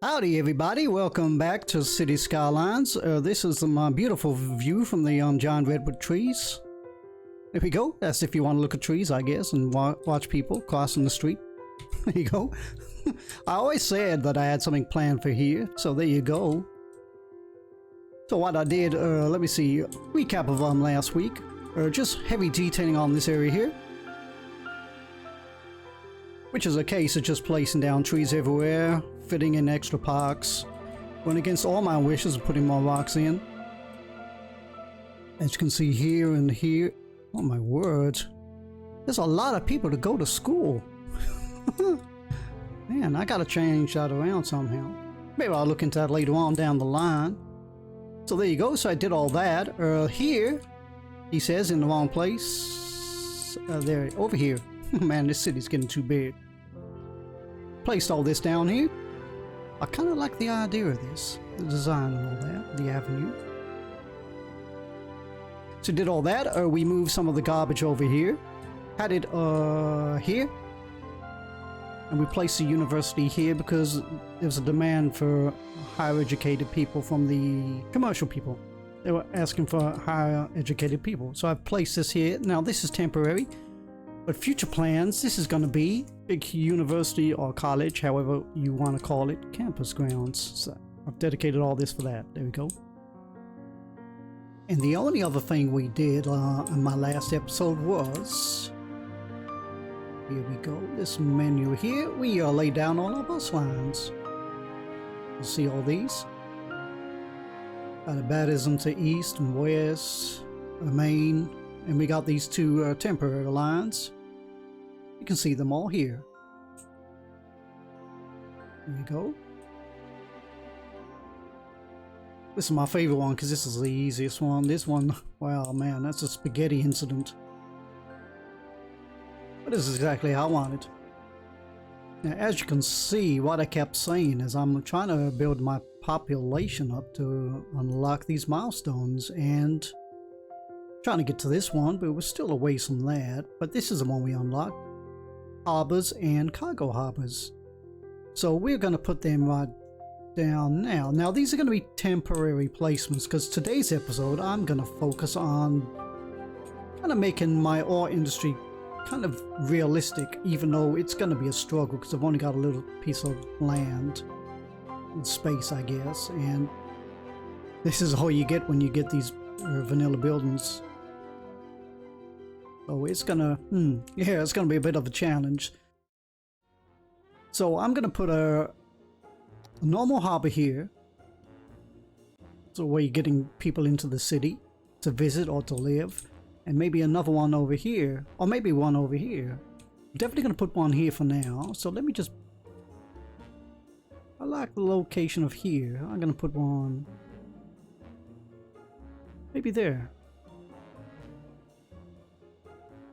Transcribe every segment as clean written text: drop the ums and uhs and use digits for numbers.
Howdy everybody, welcome back to City Skylines. This is my beautiful view from the giant redwood trees. There we go, that's if you want to look at trees I guess and watch people crossing the street. There you go. I always said that I had something planned for here, so there you go. So what I did, let me see, recap of last week. Just heavy detailing on this area here. Which is a case of just placing down trees everywhere, fitting in extra parks, going against all my wishes of putting more rocks in. As you can see here and here, oh my word, there's a lot of people to go to school. Man, I gotta change that around somehow. Maybe I'll look into that later on down the line. So there you go, so I did all that. Here, he says in the wrong place. There, over here. Man, this city's getting too big. Placed all this down here. I kind of like the idea of this, the design and all that, the avenue. So did all that. We moved some of the garbage over here. Had it here. And we placed the university here because there's a demand for higher educated people from the commercial people. They were asking for higher educated people. So I've placed this here. Now this is temporary. But future plans, this is going to be big university or college, however you want to call it, campus grounds. So I've dedicated all this for that. There we go. And the only other thing we did in my last episode was, here we go, this menu here, we laid down all our bus lines. You see all these? Got a Badism to east and west, main, and we got these two temporary lines. You can see them all here. There you go. This is my favorite one because this is the easiest one. This one, wow man, that's a spaghetti incident. But this is exactly how I want it. Now as you can see, what I kept saying is I'm trying to build my population up to unlock these milestones and trying to get to this one, but we're still a ways from that. But this is the one we unlocked. Harbors and cargo harbors. So we're going to put them right down now. Now these are going to be temporary placements because today's episode I'm going to focus on kind of making my ore industry kind of realistic, even though it's going to be a struggle because I've only got a little piece of land and space I guess, and this is all you get when you get these vanilla buildings. So it's gonna, yeah, it's gonna be a bit of a challenge. So I'm gonna put a normal harbor here. So where you're getting people into the city to visit or to live. And maybe another one over here, or maybe one over here. I'm definitely gonna put one here for now. So let me just, I like the location of here. I'm gonna put one maybe there.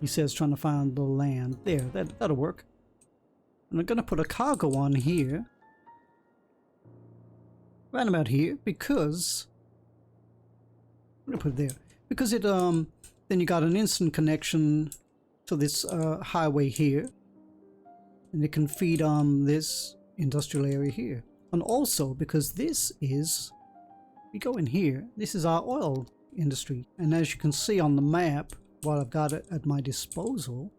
He says trying to find the land. There, that'll work. And I'm gonna put a cargo one here. Right about here, because I'm gonna put it there. Because it then you got an instant connection to this highway here. And it can feed this industrial area here. And also because this is, we go in here, this is our oil industry. And as you can see on the map, what I've got at my disposal,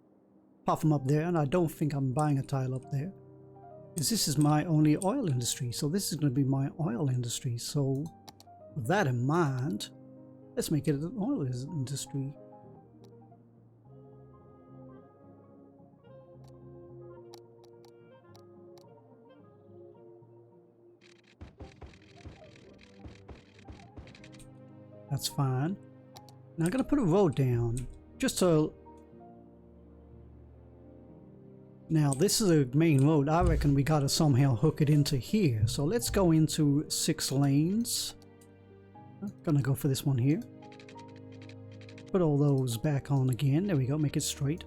apart from up there, and I don't think I'm buying a tile up there, is this is my only oil industry. So this is going to be my oil industry. So with that in mind, let's make it an oil industry. That's fine. Now I'm going to put a road down just to, now this is a main road. I reckon we got to somehow hook it into here. So let's go into 6 lanes. I'm going to go for this one here. Put all those back on again. There we go. Make it straight.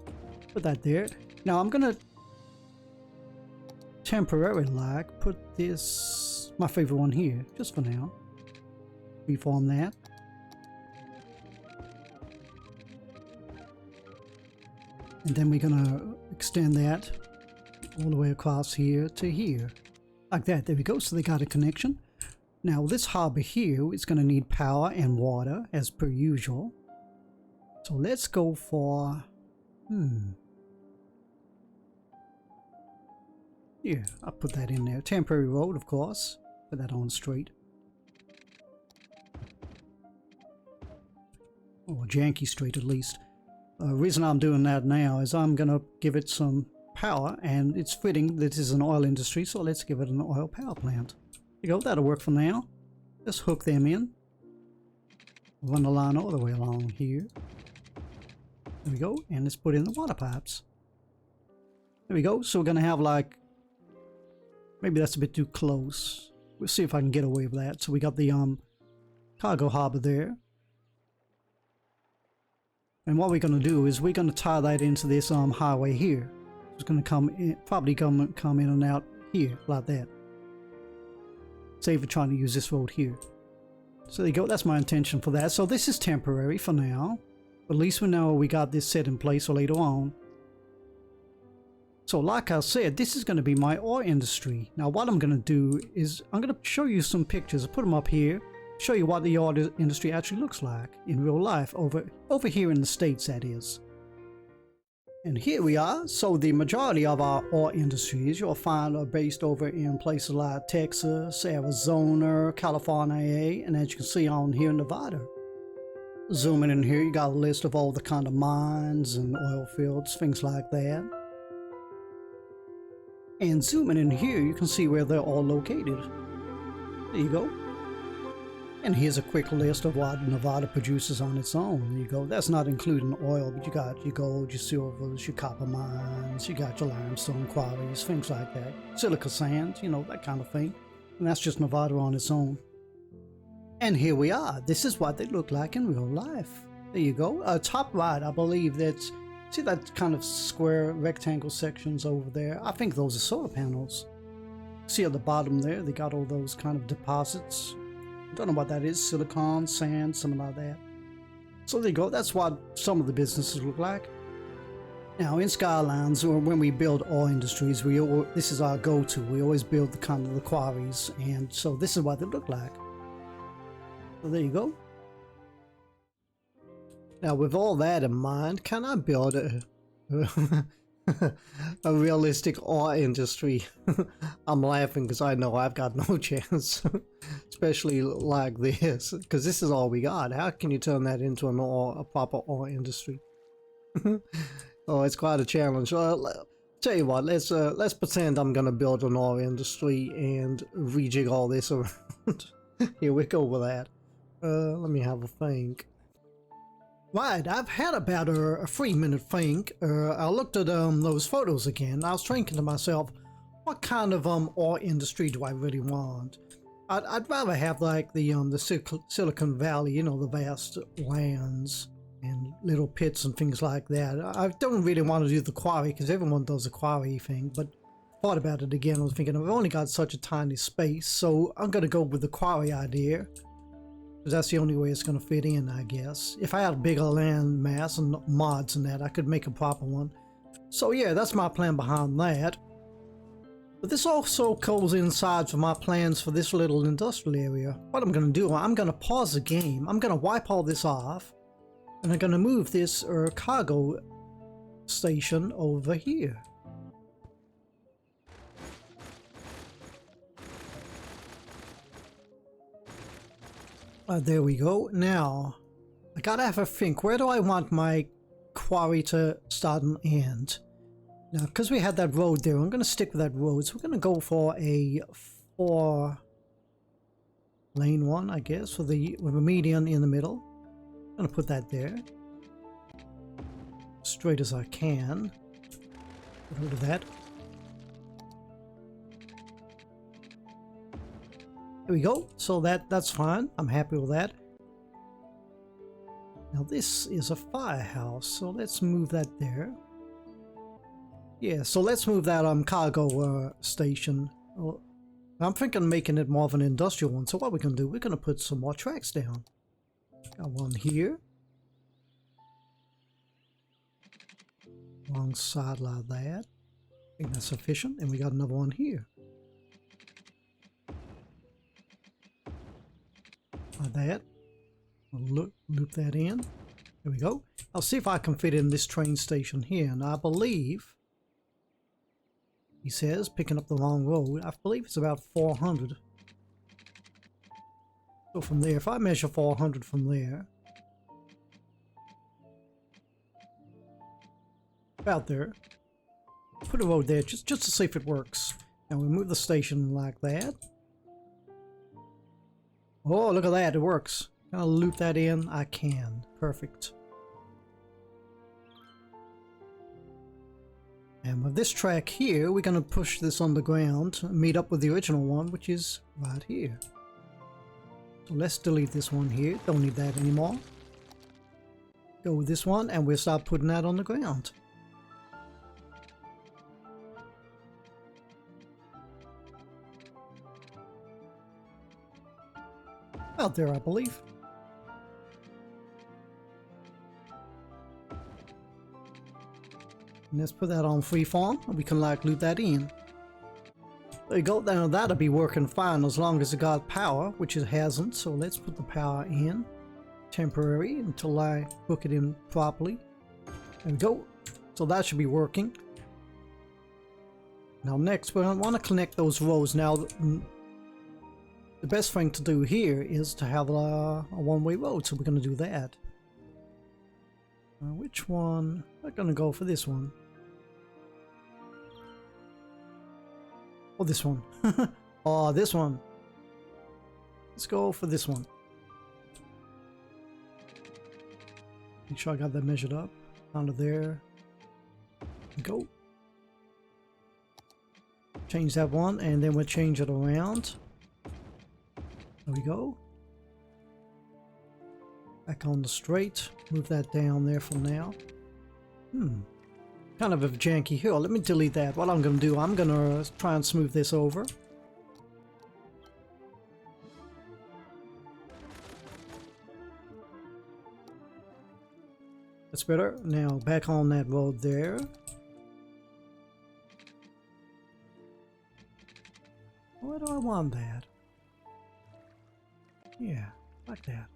Put that there. Now I'm going to temporarily like put this, my favorite one here, just for now. Reform that. And then we're gonna extend that all the way across here to here. Like that. There we go. So they got a connection. Now this harbor here is going to need power and water as per usual. So let's go for yeah, I'll put that in there. Temporary road, of course. Put that on straight. Or janky street at least. The reason I'm doing that now is I'm gonna give it some power, and it's fitting that this is an oil industry, so let's give it an oil power plant. There you go, that'll work for now. Just hook them in. Run the line all the way along here. There we go, and let's put in the water pipes. There we go, so we're gonna have like, maybe that's a bit too close. We'll see if I can get away with that. So we got the cargo harbor there. And what we're going to do is we're going to tie that into this highway here. It's going to come in, probably come in and out here like that. Say if we're trying to use this road here. So there you go. That's my intention for that. So this is temporary for now. But at least we know we got this set in place for later on. So like I said, this is going to be my ore industry. Now what I'm going to do is I'm going to show you some pictures. I'll put them up here. Show you what the ore industry actually looks like in real life over here in the States, that is. And here we are. So the majority of our ore industries you'll find are based over in places like Texas, Arizona, California, and as you can see on here in Nevada. Zooming in here, you got a list of all the kind of mines and oil fields, things like that. And zooming in here, you can see where they're all located. There you go. And here's a quick list of what Nevada produces on its own. There you go. That's not including oil, but you got your gold, your silvers, your copper mines, you got your limestone quarries, things like that. Silica sand, you know, that kind of thing. And that's just Nevada on its own. And here we are. This is what they look like in real life. There you go. Top right, I believe that's... See that kind of square rectangle sections over there? I think those are solar panels. See at the bottom there, they got all those kind of deposits. Don't know what that is, silicon, sand, something like that. So there you go, that's what some of the businesses look like. Now in Skylines, or when we build oil industries, this is our go-to. We always build the kind of the quarries, and so this is what they look like. So there you go. Now with all that in mind, can I build a a realistic ore industry? I'm laughing because I know I've got no chance, especially like this, because this is all we got. How can you turn that into a proper ore industry? Oh, it's quite a challenge. Tell you what, let's pretend I'm gonna build an ore industry and rejig all this around. Here we go with that. Let me have a think. Right, I've had about a 3-minute think. I looked at those photos again. I was thinking to myself, what kind of ore industry do I really want? I'd rather have like the Silicon Valley, you know, the vast lands and little pits and things like that. I don't really want to do the quarry because everyone does the quarry thing, but thought about it again. I was thinking I've only got such a tiny space, so I'm going to go with the quarry idea. That's the only way it's going to fit in, I guess. If I had a bigger land mass and mods and that, I could make a proper one. So yeah, that's my plan behind that. But this also goes inside for my plans for this little industrial area. What I'm going to do, I'm going to pause the game. I'm going to wipe all this off. And I'm going to move this cargo station over here. There we go. Now, I gotta have a think. Where do I want my quarry to start and end? Now, because we had that road there, I'm gonna stick with that road. So we're gonna go for a 4-lane one, I guess, with a median in the middle. I'm gonna put that there. Straight as I can. Get rid of that. There we go. So that's fine. I'm happy with that. Now this is a firehouse, so let's move that there. Yeah, so let's move that cargo station. Well, I'm thinking of making it more of an industrial one. So what we're gonna do, we're gonna put some more tracks down. Got one here. Alongside like that. I think that's sufficient. And we got another one here. that. We'll loop that in. There we go. I'll see if I can fit in this train station here, and I believe he says picking up the wrong road. I believe it's about 400. So from there, if I measure 400 from there, about there, put a road there just to see if it works. Now we move the station like that. Oh, look at that, it works. Can I loop that in? I can. Perfect. And with this track here, we're going to push this underground, meet up with the original one, which is right here. So let's delete this one here. Don't need that anymore. Go with this one, and we'll start putting that on the ground. Out there, I believe. And let's put that on freeform, and we can like loop that in. There you go. Now that'll be working fine as long as it got power, which it hasn't. So let's put the power in temporary until I hook it in properly. There we go. So that should be working. Now next, we want to connect those rows. Now the best thing to do here is to have a one-way road, so we're going to do that. Which one? I'm going to go for this one. Or this one. Oh, this one. Let's go for this one. Make sure I got that measured up. Under there. Go. Change that one, and then we'll change it around. There we go. Back on the straight. Move that down there for now. Kind of a janky hill. Let me delete that. What I'm going to do, I'm going to try and smooth this over. That's better. Now back on that road there. Where do I want that? Yeah, like that.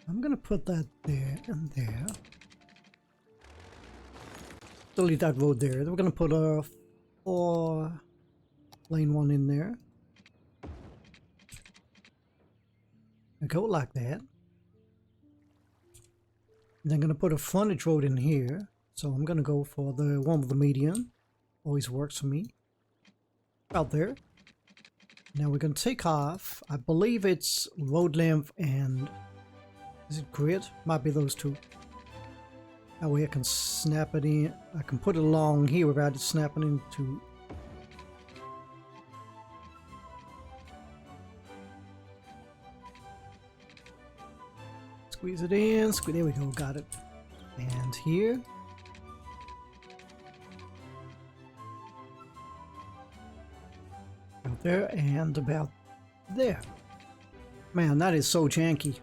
I'm gonna put that there and there. Delete that road there. We're gonna put a 4-lane one in there. Go like that. And I'm gonna put a frontage road in here. So I'm gonna go for the one with the median. Always works for me. Out there. Now we're gonna take off. I believe it's road length and is it grid? Might be those two. That way I can snap it in. I can put it along here without it snapping into. Squeeze it in. There we go. Got it. And here. Out there and about there. Man, that is so janky.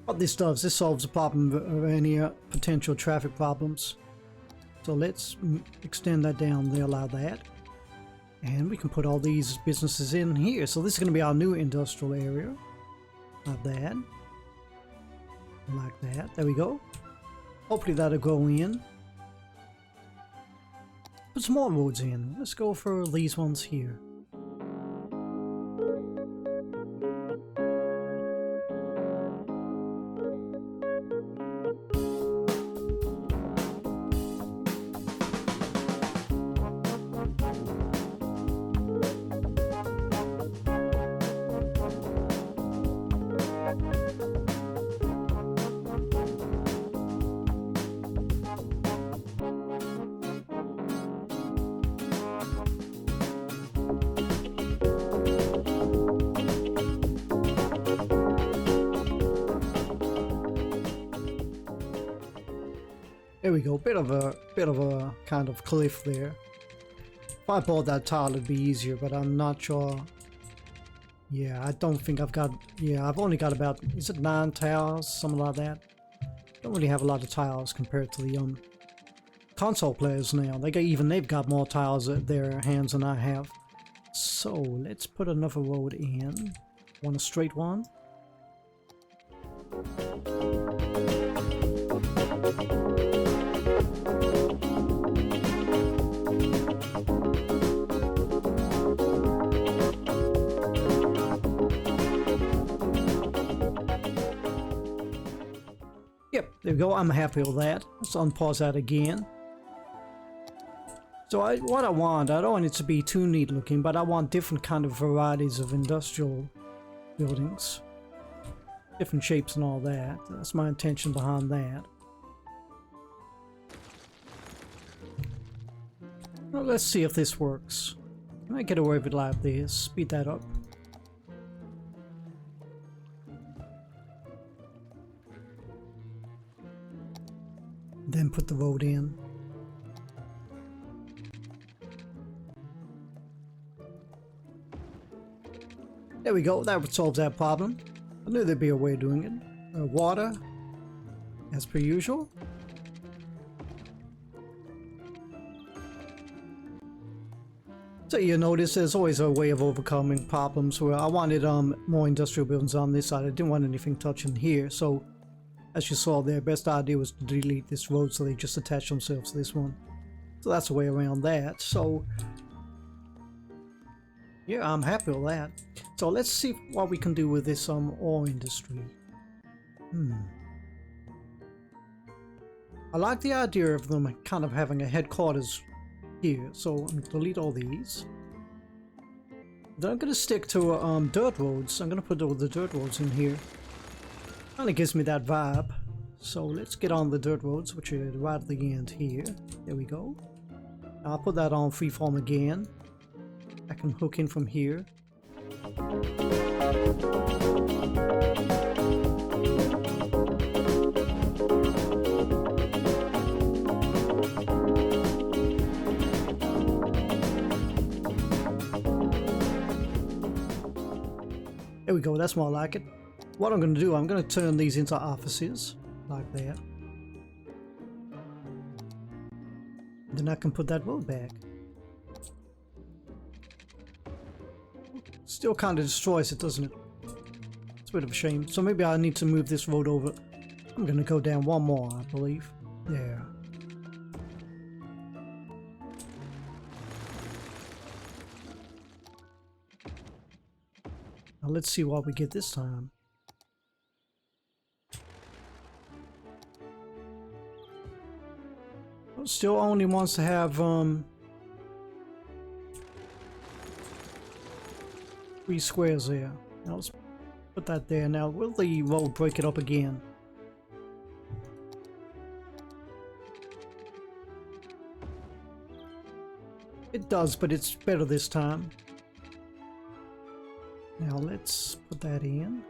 What this does, this solves the problem of any potential traffic problems. So let's extend that down there, allow that. And we can put all these businesses in here. So this is going to be our new industrial area. Like that. Like that. There we go. Hopefully that'll go in. Put some more roads in. Let's go for these ones here. There we go, bit of a kind of cliff there. If I bought that tile it'd be easier, but I'm not sure Yeah, I don't think I've got... Yeah, I've only got about... Is it 9 tiles? Something like that. Don't really have a lot of tiles compared to the console players now. They've got more tiles at their hands than I have. So, let's put another road in. Want a straight one? Yep, there we go. I'm happy with that. Let's unpause that again. So what I want, I don't want it to be too neat looking, but I want different kind of varieties of industrial buildings. Different shapes and all that. That's my intention behind that. Well, let's see if this works. Can I get away with it like this? Speed that up. Then put the road in. There we go, that solves that problem. I knew there'd be a way of doing it. Water, as per usual. So you notice there's always a way of overcoming problems where I wanted more industrial buildings on this side. I didn't want anything touching here, so as you saw there, best idea was to delete this road so they just attach themselves to this one. So that's a way around that. So yeah, I'm happy with that. So let's see what we can do with this ore industry. I like the idea of them kind of having a headquarters here. So I'm going to delete all these. Then I'm going to stick to dirt roads. I'm going to put all the dirt roads in here. Kind of gives me that vibe. So let's get on the dirt roads, which are right at the end here. There we go. I'll put that on freeform again. I can hook in from here. There we go, that's more like it. What I'm going to do, I'm going to turn these into offices, like that. Then I can put that road back. Still kind of destroys it, doesn't it? It's a bit of a shame. So maybe I need to move this road over. I'm going to go down one more, I believe. There. Now let's see what we get this time. Well, still only wants to have 3 squares there. Now let's put that there. Now will the road break it up again? It does, but it's better this time. Now let's put that in.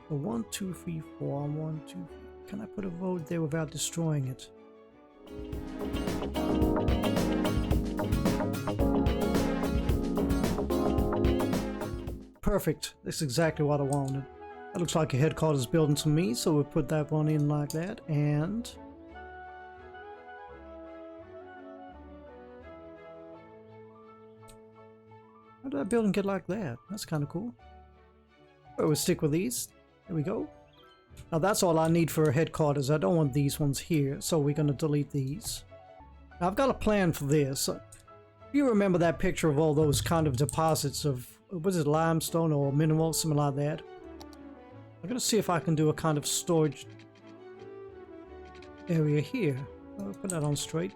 So 1, 2, 3, 4, 1, 2. Can I put a road there without destroying it? Perfect. That's exactly what I wanted. That looks like a headquarters building to me, so we'll put that one in like that, and how did that building get like that? That's kind of cool. Oh, we'll stick with these. There we go. Now that's all I need for a headquarters. I don't want these ones here, so we're going to delete these. Now I've got a plan for this. If you remember that picture of all those kind of deposits of, was it limestone or mineral, something like that? I'm going to see if I can do a kind of storage area here. I'll put that on straight.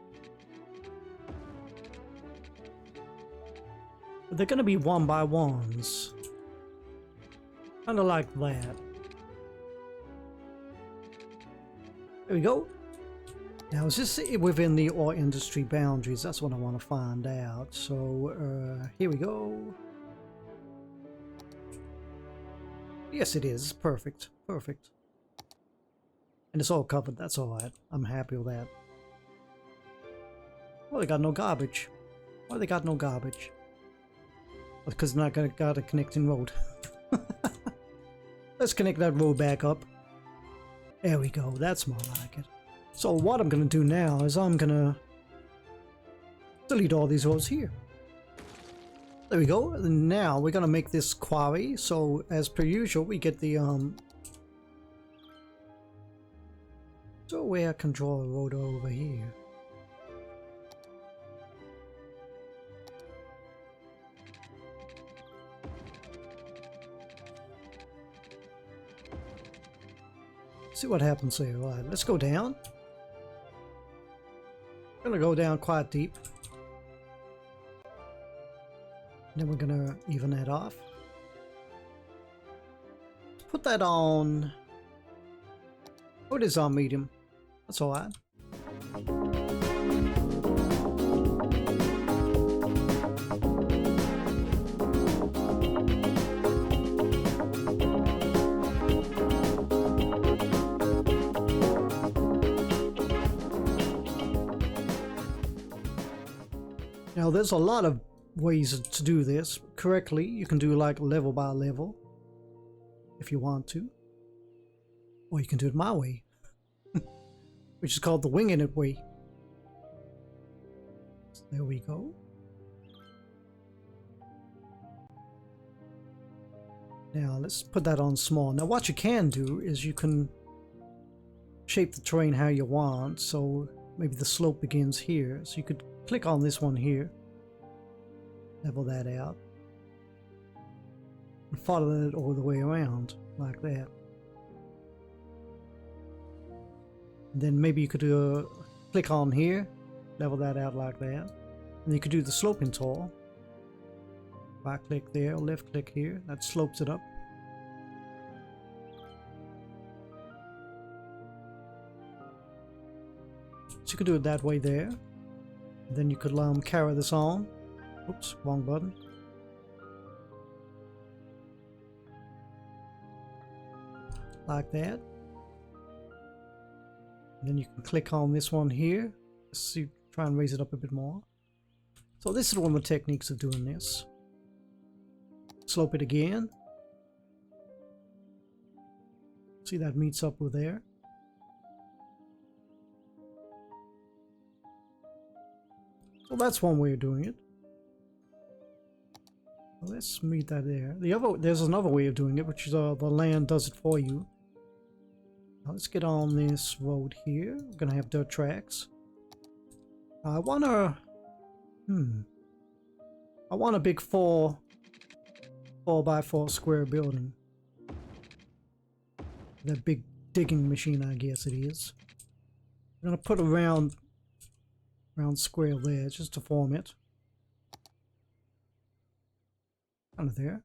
But they're going to be 1 by 1s. Kind of like that. There we go. Now is this within the ore industry boundaries? That's what I want to find out. So here we go. Yes, it is. Perfect. Perfect. And it's all covered. That's alright. I'm happy with that. Well, they got no garbage. Why they got no garbage? Because it's not gonna got a connecting road. Let's connect that road back up. There we go, that's more like it. So what I'm gonna do now is I'm gonna delete all these roads here. There we go. And now we're gonna make this quarry. So as per usual, we get the so where I can draw a road over here. See what happens there. All right, let's go down. Gonna go down quite deep. Then we're gonna even that off. Put that on. Oh, it is on medium. That's alright. Now there's a lot of ways to do this correctly. You can do like level by level if you want to, or you can do it my way, which is called the winging it way. So there we go. Now let's put that on small. Now what you can do is you can shape the terrain how you want. So maybe the slope begins here, so you could click on this one here, level that out, and follow it all the way around like that. And then maybe you could click on here, level that out like that, and you could do the sloping tool. Right click there, left click here, that slopes it up. So you could do it that way there. Then you could carry this on. Oops, wrong button. Like that. And then you can click on this one here. See, try and raise it up a bit more. So this is one of the techniques of doing this. Slope it again. See, that meets up with there. So that's one way of doing it. So let's meet that there. There's another way of doing it, which is the land does it for you. Now let's get on this road here. We're gonna have dirt tracks. I want a big 4x4 square building. That big digging machine, I guess it is. I'm gonna put a round square there just to form it. Kind of there.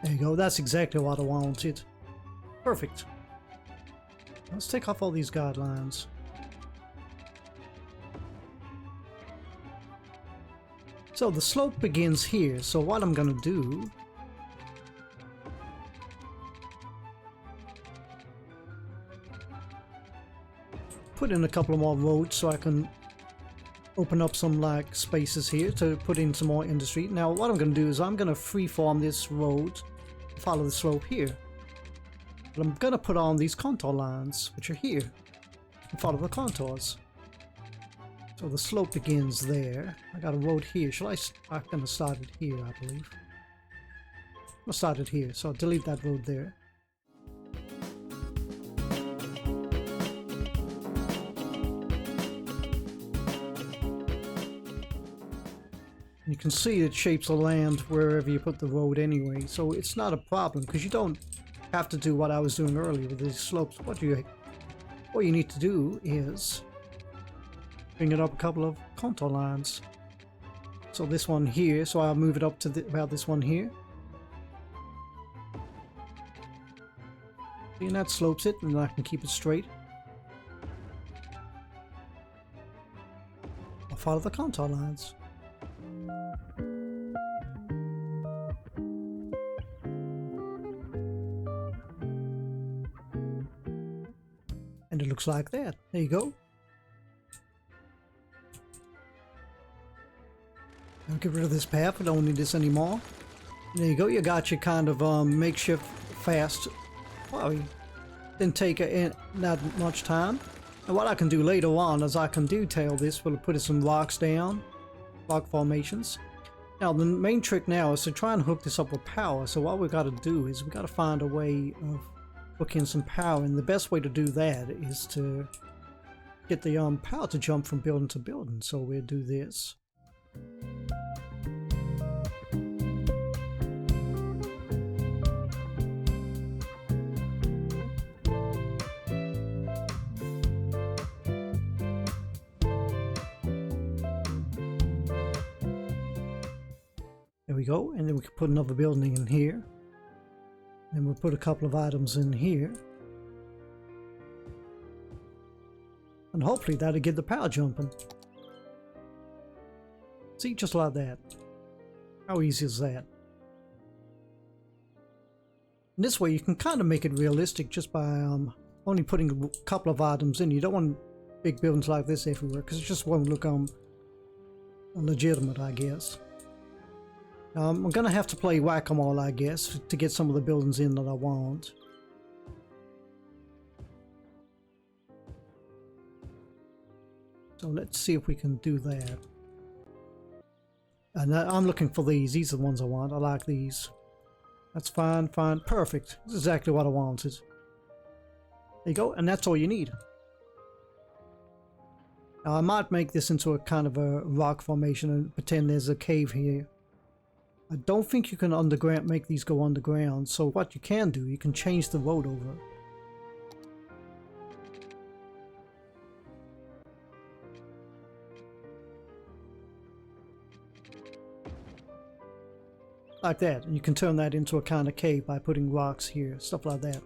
There you go, that's exactly what I wanted. Perfect. Let's take off all these guidelines. So the slope begins here, so what I'm gonna do put in a couple of more roads so I can open up some like spaces here to put in some more industry. Now what I'm gonna do is I'm gonna freeform this road, follow the slope here. But I'm gonna put on these contour lines, which are here, and follow the contours. So the slope begins there. I got a road here. I'm gonna start it here, I believe. I'll start it here, so I'll delete that road there. You can see it shapes the land wherever you put the road anyway, so it's not a problem because you don't have to do what I was doing earlier with these slopes. What you need to do is bring it up a couple of contour lines. So this one here, so I'll move it up to about this one here. See, and that slopes it, and I can keep it straight. I'll follow the contour lines. looks like that. There you go. I'll get rid of this path. We don't need this anymore. There you go. You got your kind of makeshift fast quarry. Didn't take not much time. And what I can do later on is I can detail this. We'll put some rocks down, rock formations. Now the main trick now is to try and hook this up with power. So what we've got to do is we've got to find a way of hooking some power, and the best way to do that is to get the power to jump from building to building. So we'll do this. There we go, and then we can put another building in here. Then we'll put a couple of items in here. And hopefully that'll get the power jumping. See, just like that. How easy is that? And this way you can kind of make it realistic just by only putting a couple of items in. You don't want big buildings like this everywhere because it just won't look legitimate, I guess. I'm going to have to play whack-a-mole, I guess, to get some of the buildings in that I want. So let's see if we can do that. And I'm looking for these. These are the ones I want. I like these. That's fine, fine. Perfect. This is exactly what I wanted. There you go. And that's all you need. Now, I might make this into a kind of a rock formation and pretend there's a cave here. I don't think you can make these go underground, so what you can do, you can change the road over. Like that, and you can turn that into a kind of cave by putting rocks here, stuff like that.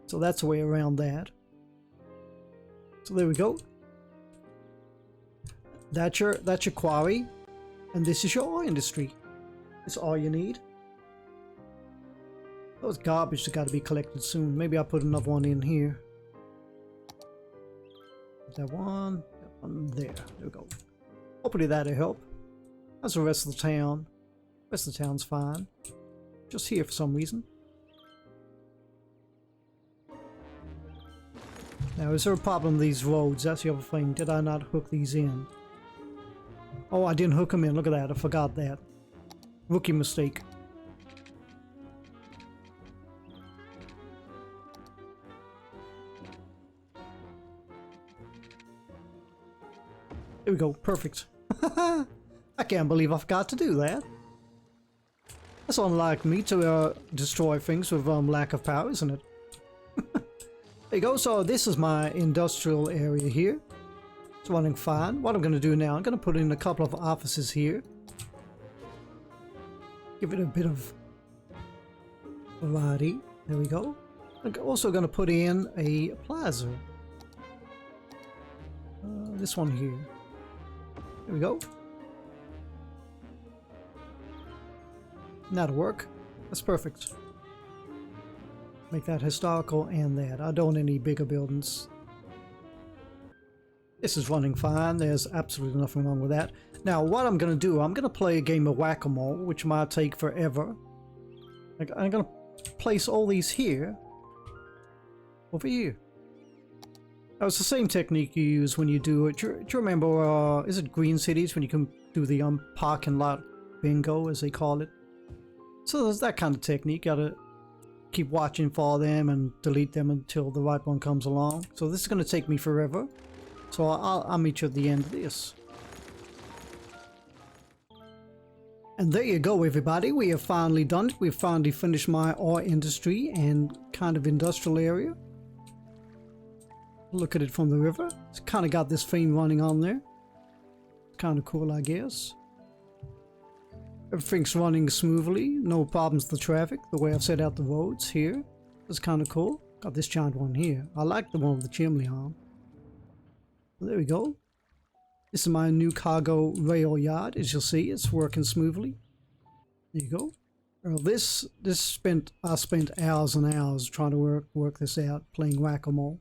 So that's a way around that. So there we go. That's your quarry. And this is your ore industry. That's all you need. Those garbage that got to be collected soon. Maybe I'll put another one in here. That one there. There we go. Hopefully that'll help. How's the rest of the town? The rest of the town's fine. Just here for some reason. Now, is there a problem with these roads? That's the other thing. Did I not hook these in? Oh, I didn't hook them in. Look at that. I forgot that. Rookie mistake. There we go. Perfect. I can't believe I forgot to do that. That's unlike me to destroy things with lack of power, isn't it? There you go. So this is my industrial area here. It's running fine. What I'm going to do now, I'm going to put in a couple of offices here. Give it a bit of variety. There we go. I'm also going to put in a plaza. This one here. There we go. That'll work. That's perfect. Make that historical and that. I don't want any bigger buildings. This is running fine. There's absolutely nothing wrong with that. Now, what I'm going to do, I'm going to play a game of whack-a-mole, which might take forever. I'm going to place all these here, over here. Now, it's the same technique you use when you do it. Do you remember, is it Green Cities, when you can do the parking lot bingo, as they call it? So there's that kind of technique. You gotta keep watching for them and delete them until the right one comes along. So this is going to take me forever. So I'll meet you at the end of this. And there you go, everybody. We have finally done it. We've finally finished my ore industry and kind of industrial area. Look at it from the river. It's kind of got this theme running on there. Kind of cool, I guess. Everything's running smoothly. No problems with the traffic. The way I've set out the roads here is kind of cool. Got this giant one here. I like the one with the chimney on. There we go. This is my new cargo rail yard. As you'll see, it's working smoothly. There you go. Well, I spent hours and hours trying to work this out, playing whack-a-mole.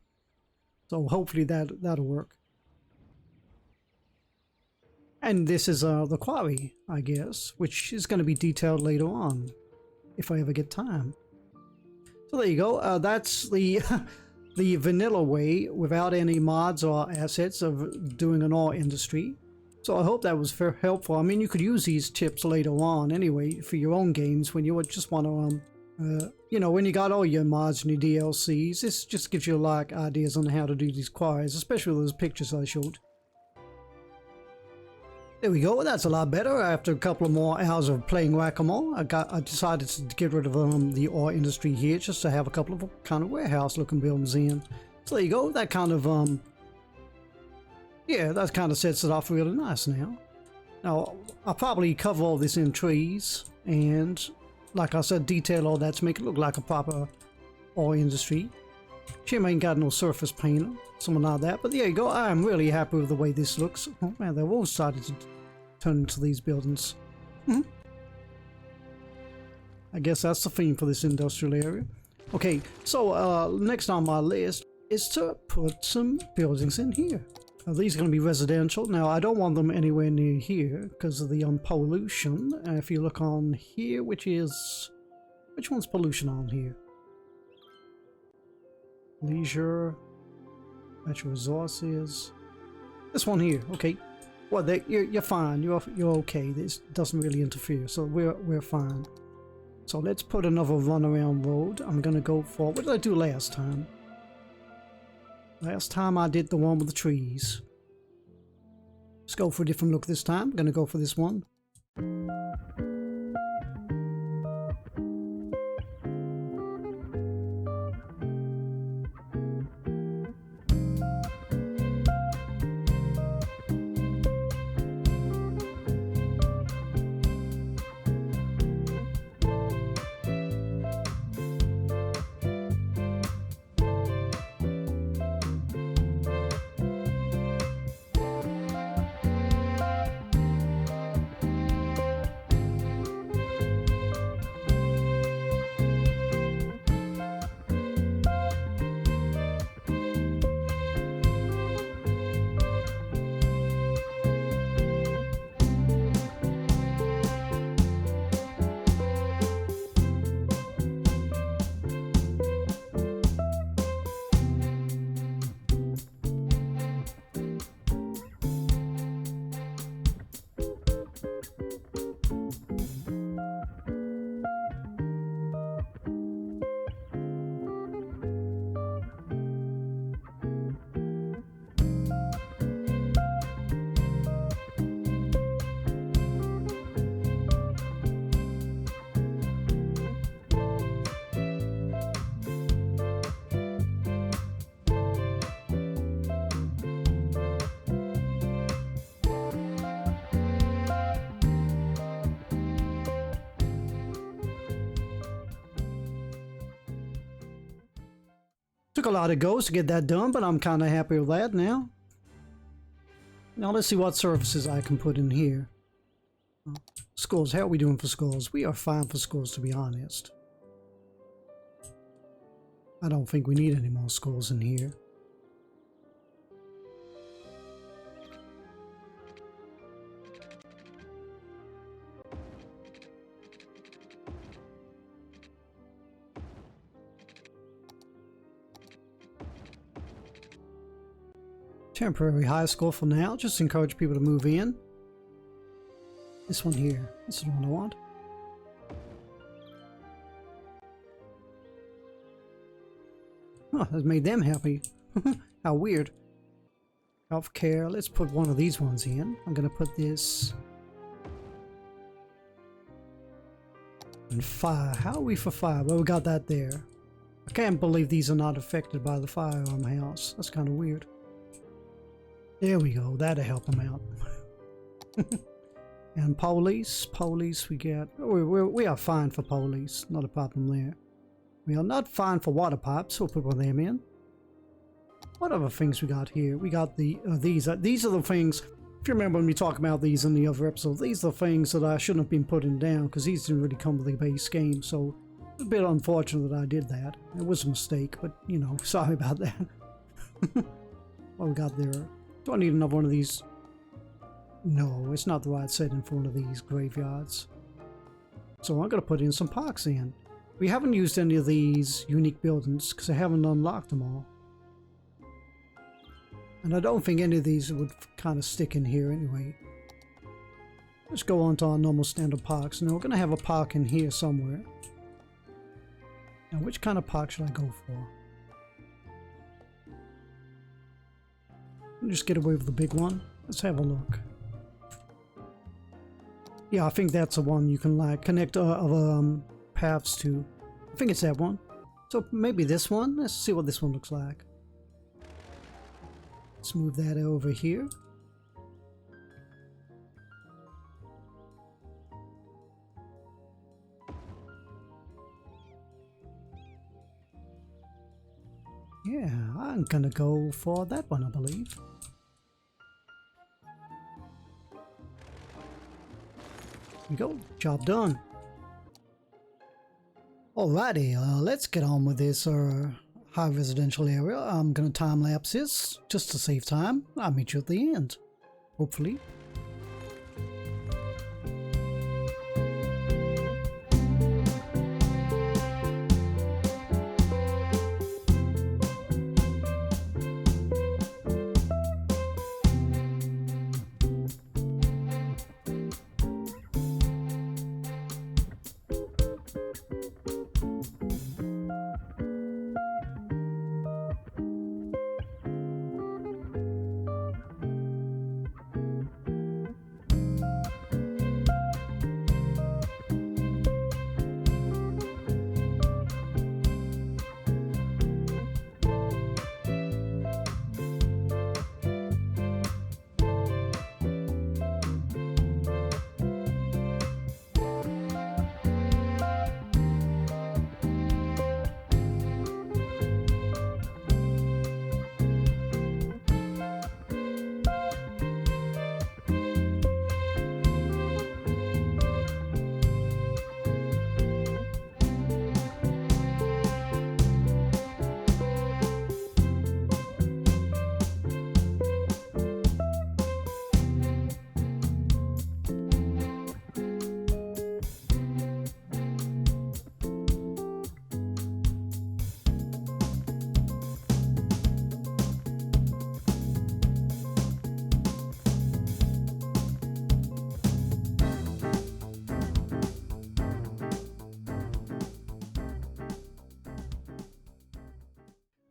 So hopefully that'll work. And this is the quarry, I guess, which is going to be detailed later on, if I ever get time. So there you go. That's the the vanilla way, without any mods or assets, of doing an ore industry. So I hope that was very helpful. I mean, you could use these tips later on anyway for your own games when you would just want to, you know, when you got all your mods and your DLCs. This just gives you like ideas on how to do these quarries, especially those pictures I showed. There we go. That's a lot better. After a couple of more hours of playing whack-a-mole, I decided to get rid of the ore industry here, just to have a couple of kind of warehouse-looking buildings in. So there you go. That kind of yeah, that kind of sets it off really nice now. Now I'll probably cover all this in trees and, like I said, detail all that to make it look like a proper ore industry. Shame I ain't got no surface paint, something like that, but there you go. I'm really happy with the way this looks. Oh man, they've all started to turn into these buildings. I guess that's the theme for this industrial area. Okay, so next on my list is to put some buildings in here. These are going to be residential. Now, I don't want them anywhere near here because of the pollution. If you look on here, which one's pollution on here? Leisure, natural resources. This one here, okay. Well, you're fine. You're okay. This doesn't really interfere, so we're fine. So let's put another runaround road. I'm gonna go for, what did I do last time? Last time I did the one with the trees. Let's go for a different look this time. I'm gonna go for this one. Took a lot of goes to get that done, but I'm kind of happy with that now. Now let's see what surfaces I can put in here. Schools, how are we doing for schools? We are fine for schools, to be honest. I don't think we need any more schools in here. Temporary high school for now, just encourage people to move in. This one here, this is the one I want. Oh, that made them happy. How weird. Healthcare, let's put one of these ones in. I'm gonna put this. And fire, how are we for fire? Well, we got that there. I can't believe these are not affected by the fire on my house. That's kind of weird. There we go, that'll help them out. And police, we get, we are fine for police, not a problem there. We are not fine for water pipes, we'll put one of them in. What other things we got here? We got the, these are the things, if you remember when we talked about these in the other episode, these are the things that I shouldn't have been putting down, because these didn't really come with the base game, so it's a bit unfortunate that I did that. It was a mistake, but, you know, sorry about that. What we got there? Do I need another one of these? No, it's not the right setting for one of these graveyards. So I'm going to put in some parks in. We haven't used any of these unique buildings because I haven't unlocked them all. And I don't think any of these would kind of stick in here anyway. Let's go on to our normal standard parks. Now we're going to have a park in here somewhere. Now which kind of park should I go for? Just get away with the big one. Let's have a look. Yeah, I think that's the one you can like connect other paths to. I think it's that one. So maybe this one. Let's see what this one looks like. Let's move that over here. Yeah, I'm gonna go for that one, I believe. There we go, job done. Alrighty, let's get on with this high residential area. I'm gonna time lapse this just to save time. I'll meet you at the end, hopefully.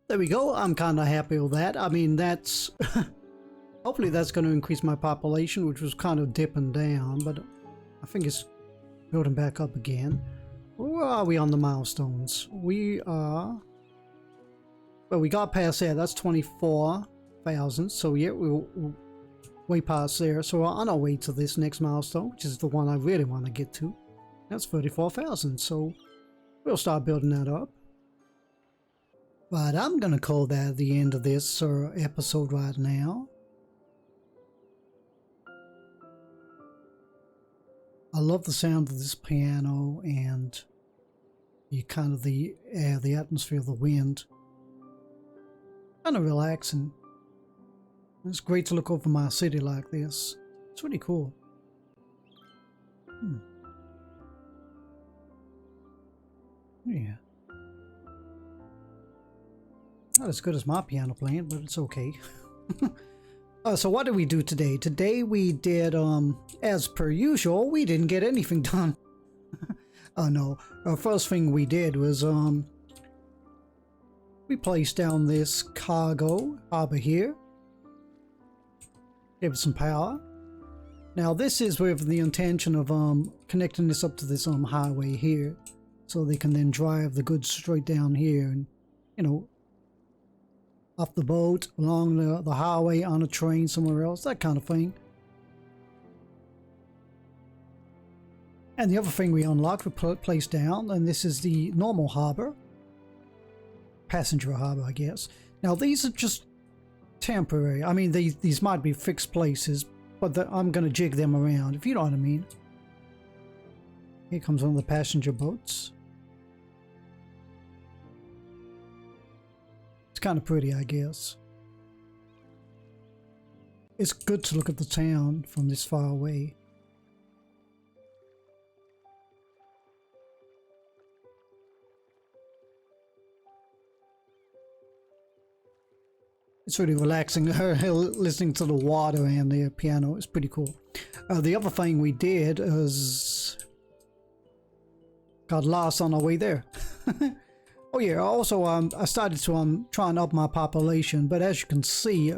There we go. I'm kind of happy with that. I mean, that's hopefully that's going to increase my population, which was kind of dipping down, but I think it's building back up again. Where are we on the milestones? We are, well, we got past there. That's 24,000. So yeah, we're way past there. So we're on our way to this next milestone, which is the one I really want to get to. That's 34,000. So we'll start building that up. But I'm going to call that the end of this episode right now. I love the sound of this piano and the kind of the air, the atmosphere of the wind. Kind of relaxing. It's great to look over my city like this. It's really cool. Yeah. Not as good as my piano playing, but it's okay. So what did we do today? Today we did, as per usual, we didn't get anything done. Oh no. First thing we did was, we placed down this cargo harbor here. Gave it some power. Now this is with the intention of, connecting this up to this, highway here. So they can then drive the goods straight down here and, you know, off the boat, along the highway, on a train somewhere else, that kind of thing. And the other thing we unlocked, we placed down, and this is the normal harbor. Passenger harbor, I guess. Now these are just temporary. I mean, these might be fixed places, but I'm going to jig them around, if you know what I mean. Here comes one of the passenger boats. It's kind of pretty, I guess. It's good to look at the town from this far away. It's really relaxing listening to the water and the piano. It's pretty cool. The other thing we did is got lost on our way there. Oh yeah, also I started to try and up my population, but as you can see,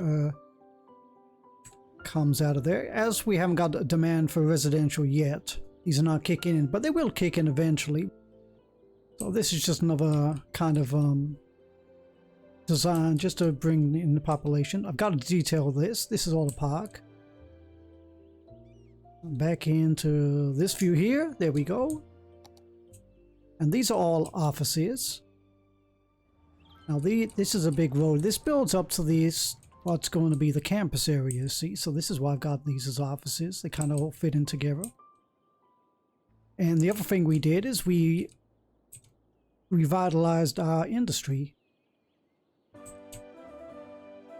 comes out of there. As we haven't got a demand for residential yet, these are not kicking in, but they will kick in eventually. So this is just another kind of design just to bring in the population. I've got to detail this. This is all the park. Back into this view here. There we go. And these are all offices. Now this is a big road. This builds up to this, what's going to be the campus area, see? So this is why I've got these as offices. They kind of all fit in together. And the other thing we did is we revitalized our industry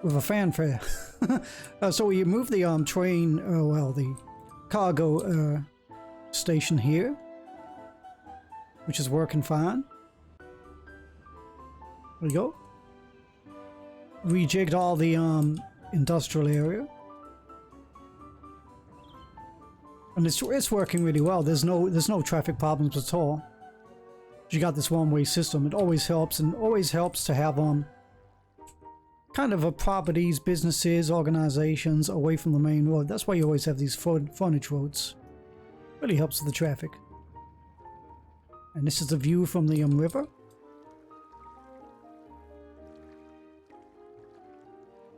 with a fanfare. So we moved the train, the cargo station here, which is working fine. There we go. Rejigged all the industrial area, and it's working really well. There's no traffic problems at all. You got this one-way system. It always helps, and always helps to have kind of properties, businesses, organizations away from the main road. That's why you always have these frontage roads. Really helps with the traffic. And this is the view from the river.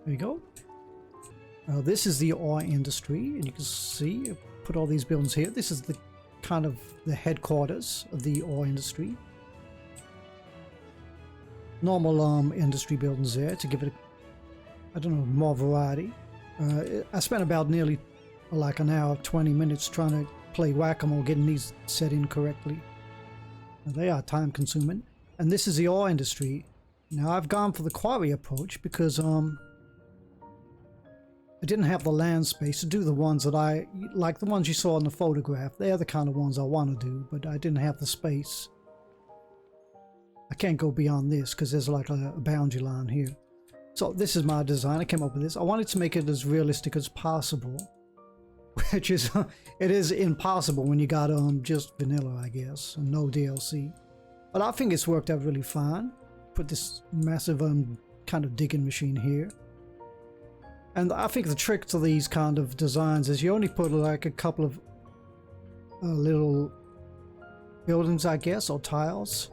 There you go. This is the ore industry, and you can see, put all these buildings here. This is the kind of the headquarters of the ore industry. Normal industry buildings there to give it, more variety. I spent about nearly like an hour, 20 minutes trying to play whack-a-mole, getting these set in correctly. Now, they are time consuming. And this is the ore industry. Now I've gone for the quarry approach because I didn't have the land space to do the ones that I like, the ones you saw in the photograph. They're the kind of ones I want to do, but I didn't have the space. I can't go beyond this because there's like a boundary line here. So this is my design. I came up with this. I wanted to make it as realistic as possible, which is it is impossible when you got just vanilla, I guess, and no DLC. But I think it's worked out really fine. Put this massive kind of digging machine here. And I think the trick to these kind of designs is you only put like a couple of little buildings, I guess, or tiles.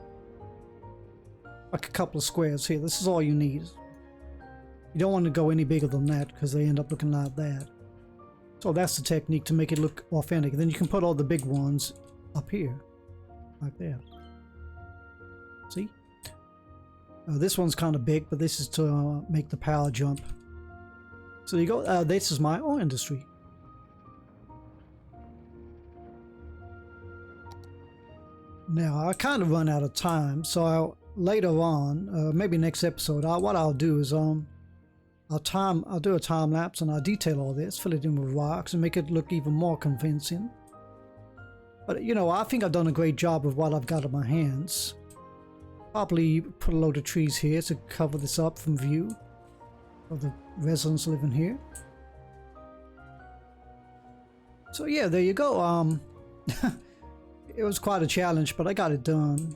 Like a couple of squares here. This is all you need. You don't want to go any bigger than that because they end up looking like that. So that's the technique to make it look authentic. And then you can put all the big ones up here. Like that. See? This one's kind of big, but this is to make the power jump. So there you go. This is my ore industry. Now I kind of run out of time, so later on, maybe next episode, what I'll do is I'll do a time lapse and I'll detail all this, fill it in with rocks, and make it look even more convincing. But I think I've done a great job of what I've got in my hands. Probably put a load of trees here to cover this up from view of the residents living here. So yeah, there you go. It was quite a challenge, but I got it done.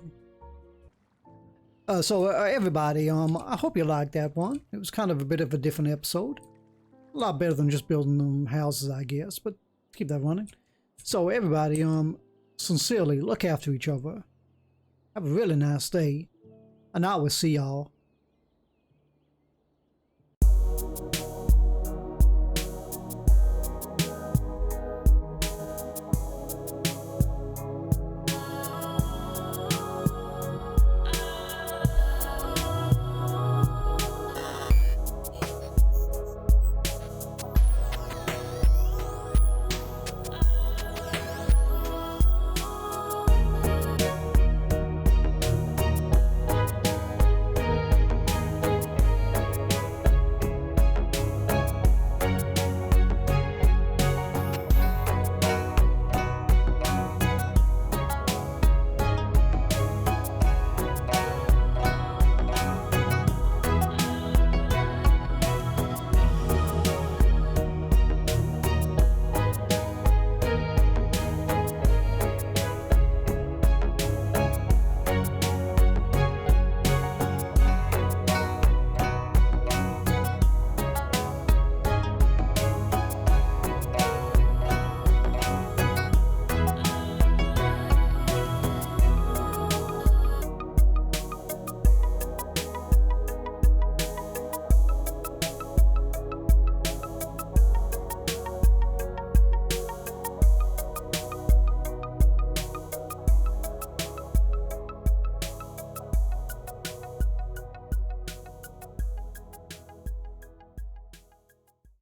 So everybody, I hope you liked that one. It was kind of a bit of a different episode. A lot better than just building them houses, I guess, but keep that running. So everybody, sincerely look after each other. Have a really nice day, and I will see y'all